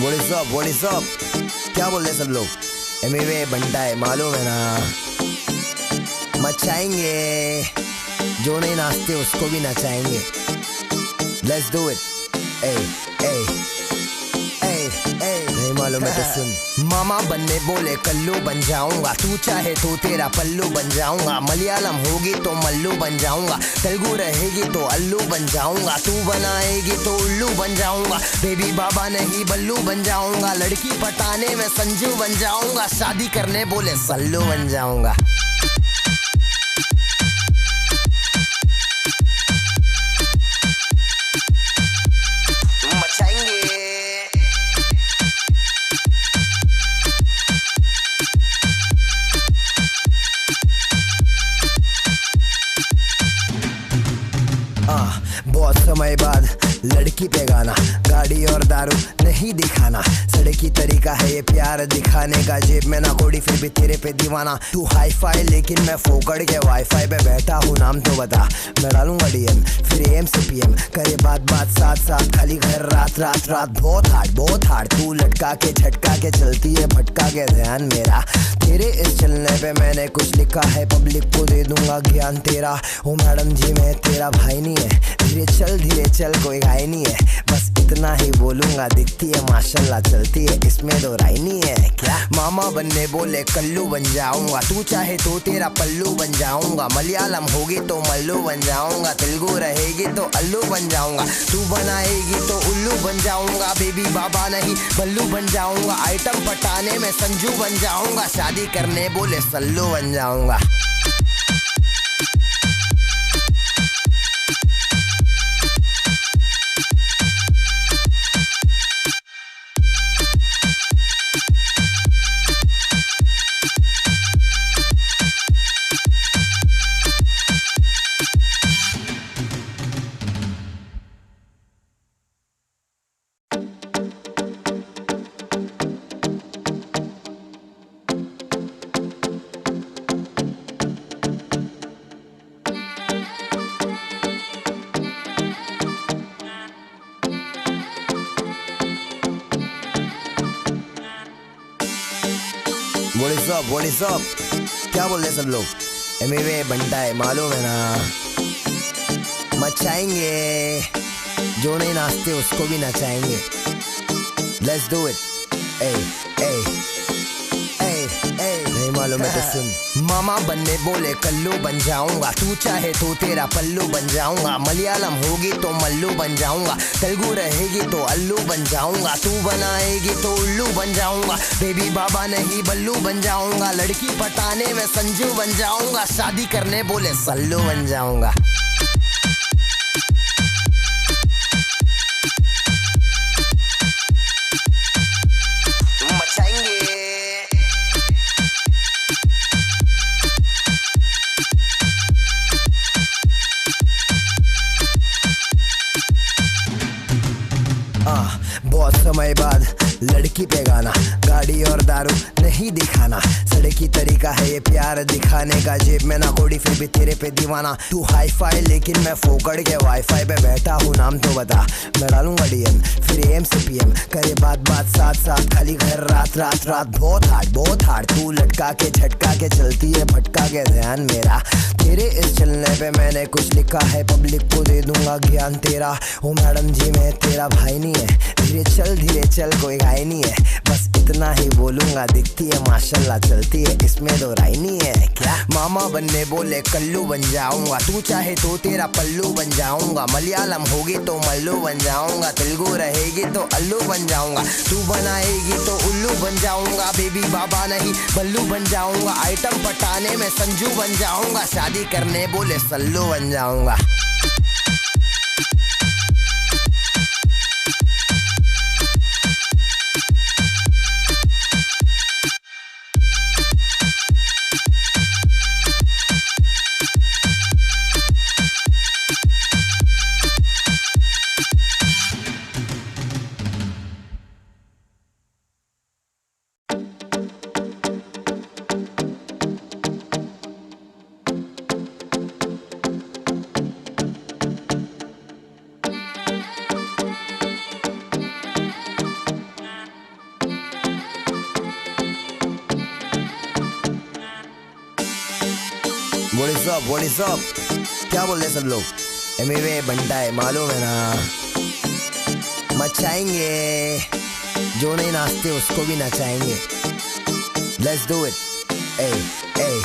What is up? What is up? क्या बोल रहे सब लोग? Emiway Bantai मालूम है ना, मचाएंगे, जो नहीं नाचते उसको भी नचाएंगे. Let's do it. Hey, hey, hey, hey. नहीं मालूम है तो सुन. मामा बनने बोले कल्लू बन जाऊंगा, तू चाहे तो तेरा पल्लू बन जाऊंगा. मलयालम होगी तो मल्लू बन जाऊंगा, तेलुगु रहेगी तो अल्लू बन जाऊंगा. तू बनाएगी तो उल्लू बन जाऊंगा, बेबी बाबा नहीं बल्लू बन जाऊंगा. लड़की पटाने में संजू बन जाऊंगा, शादी करने बोले सल्लू बन जाऊंगा. बहुत समय बाद लड़की पे गाना, गाड़ी और दारू नहीं दिखाना. सड़की तरीका है ये प्यार दिखाने का, जेब में ना कोड़ी फिर भी तेरे पे दीवाना. तू हाई फाई लेकिन मैं फोकड़ के वाईफाई पे बैठा हूँ, नाम तो बता. मैं डालूंगा डीएम फिर एम से पीएम, करे बात बात साथ साथ, खाली घर रात रात रात. बहुत हार्ड तू लटका के झटका के चलती है, भटका के ध्यान मेरा. तेरे इस चलने पे मैंने कुछ लिखा है, पब्लिक को दे दूंगा ज्ञान तेरा. ओ मैडम जी मैं तेरा भाई नहीं है, धीरे चल कोई घाई नहीं है. बस इतना ही बोलूंगा, दिखती है माशाल्लाह चलती है, इसमें दो राय नहीं है क्या. मामा बनने बोले कल्लू बन जाऊंगा, तू चाहे तो तेरा पल्लू बन जाऊंगा. मलयालम होगी तो मल्लू बन जाऊंगा, तेलुगु रहेगी तो अल्लू बन जाऊंगा. तू बनाएगी तो उल्लू बन जाऊंगा, बेबी बाबा नहीं बल्लू बन जाऊंगा. आइटम पटाने में संजू बन जाऊंगा, शादी करने बोले सल्लू बन जाऊंगा. What is up? क्या बोल रहे सब लोग? Emiway Bantai मालूम है ना, मचाएंगे, जो नहीं नाचते उसको भी नचाएंगे. Let's do it. Hey, hey, hey, hey. नहीं मालूम है तो सुन. मामा बनने बोले कल्लू बन जाऊंगा, तू चाहे तो तेरा पल्लू बन जाऊंगा. मलयालम होगी तो मल्लू बन जाऊंगा, तेलुगु रहेगी तो अल्लू बन जाऊंगा. तू बनाएगी तो उल्लू बन जाऊंगा, बेबी बाबा नहीं बल्लू बन जाऊंगा. लड़की पटाने में संजू बन जाऊंगा, शादी करने बोले सल्लू बन जाऊंगा. बहुत समय बाद लड़की पे गाना, गाड़ी और दारू नहीं दिखाना. सड़की तरीका है ये प्यार दिखाने का, जेब में ना कोड़ी फिर भी तेरे पे दीवाना. तू हाई फाई लेकिन मैं फोकड़ के वाईफाई पे बैठा हूँ, नाम तो बता. मैं डालूंगा डीएम फिर एम से पीएम, करे बात बात साथ साथ, खाली घर रात रात रात. बहुत हार्ड तू लटका के झटका के चलती है, भटका के ध्यान मेरा. तेरे इस चलने पे मैंने कुछ लिखा है, पब्लिक को दे दूंगा ज्ञान तेरा. ओ मैडम जी मैं तेरा भाई नहीं है, धीरे चल कोई घाई नहीं है. बस इतना ही बोलूंगा, दिखती है माशाल्लाह चलती है, इसमें दो राय नहीं है क्या. मामा बनने बोले कल्लू बन जाऊंगा, तू चाहे तो तेरा पल्लू बन जाऊंगा. मलयालम होगी तो मल्लू बन जाऊंगा, तेलुगु रहेगी तो अल्लू बन जाऊंगा. तू बनाएगी तो उल्लू बन जाऊंगा, बेबी बाबा नहीं बल्लू बन जाऊंगा. आइटम पटाने में संजू बन जाऊंगा, शादी करने बोले सल्लू बन जाऊंगा. What is up? क्या बोल रहे सब लोग? Emiway Bantai मालूम है ना, मचाएंगे, जो नहीं नाचते उसको भी नचाएंगे. Let's do it. Hey, hey,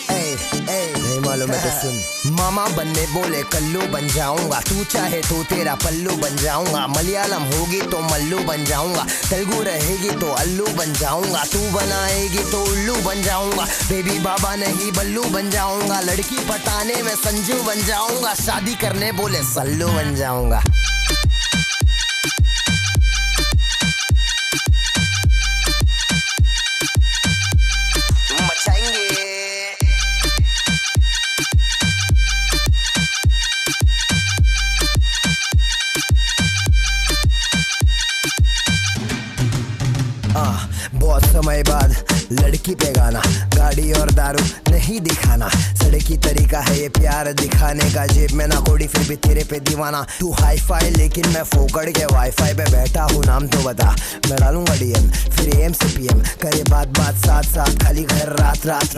hey, hey. नहीं मालूम है तो सुन. मामा बनने बोले कल्लू बन जाऊंगा, तू चाहे तो तेरा पल्लू बन जाऊंगा. मलयालम होगी तो मल्लू बन जाऊंगा, तेलुगु रहेगी तो अल्लू बन जाऊंगा. तू बनाएगी तो उल्लू बन जाऊंगा. बेबी बाबा नहीं बल्लू बन जाऊंगा. लड़की पटाने में संजू बन जाऊंगा. शादी करने बोले सल्लू बन जाऊंगा. बहुत समय बाद लड़की पे गाना, गाड़ी और दारू नहीं दिखाना. सड़की तरीका है ये प्यार दिखाने का. जेब में ना कोड़ी फिर भी तेरे पे दीवाना. तू हाई फाई लेकिन मैं फोकड़ के वाईफाई पे बैठा हूँ. नाम तो बता, मैं डालूंगा DM फिर AM से PM. करे बात बात साथ साथ, खाली घर रात रात.